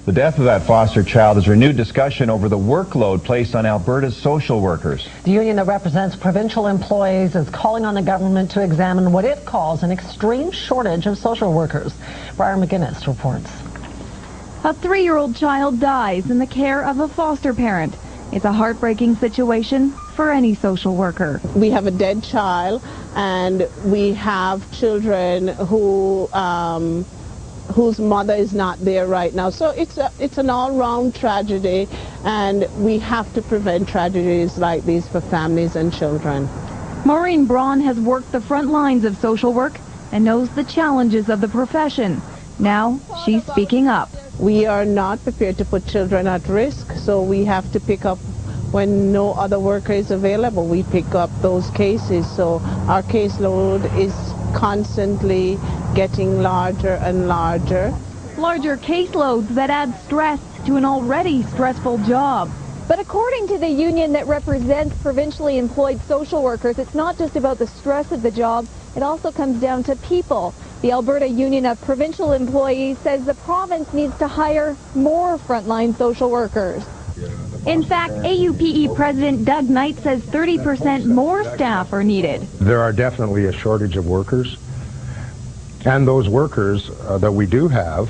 The death of that foster child has renewed discussion over the workload placed on Alberta's social workers. The union that represents provincial employees is calling on the government to examine what it calls an extreme shortage of social workers. Briar McGuinness reports. A 3-year-old child dies in the care of a foster parent. It's a heartbreaking situation for any social worker. We have a dead child, and we have children who whose mother is not there right now. So it's an all-round tragedy, and we have to prevent tragedies like these for families and children. Maureen Braun has worked the front lines of social work and knows the challenges of the profession. Now she's speaking up. We are not prepared to put children at risk, so we have to pick up when no other worker is available. We pick up those cases, so our caseload is constantly getting larger and larger. Larger caseloads that add stress to an already stressful job. But according to the union that represents provincially employed social workers, it's not just about the stress of the job, it also comes down to people. The Alberta Union of Provincial Employees says the province needs to hire more frontline social workers. In fact, AUPE President Doug Knight says 30% more staff are needed. There are definitely a shortage of workers, and those workers that we do have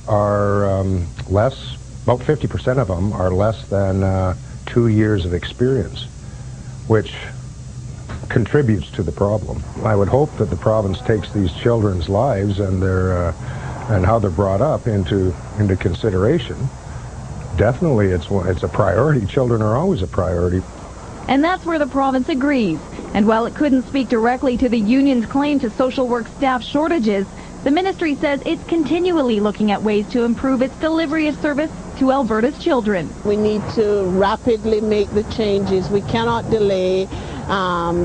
are less, about 50% of them are less than 2 years of experience, which contributes to the problem. I would hope that the province takes these children's lives and their and how they're brought up into consideration. Definitely, it's a priority. Children are always a priority. And that's where the province agrees. And while it couldn't speak directly to the union's claim to social work staff shortages, the ministry says it's continually looking at ways to improve its delivery of service to Alberta's children. We need to rapidly make the changes. We cannot delay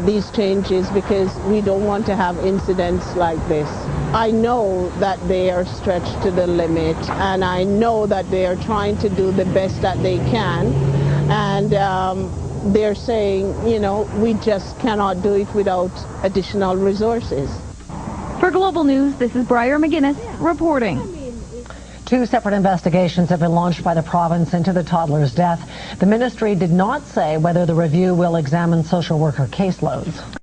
these changes because we don't want to have incidents like this. I know that they are stretched to the limit, and I know that they are trying to do the best that they can, and they're saying, you know, we just cannot do it without additional resources. For Global News, this is Briar McGuinness reporting. 2 separate investigations have been launched by the province into the toddler's death. The ministry did not say whether the review will examine social worker caseloads.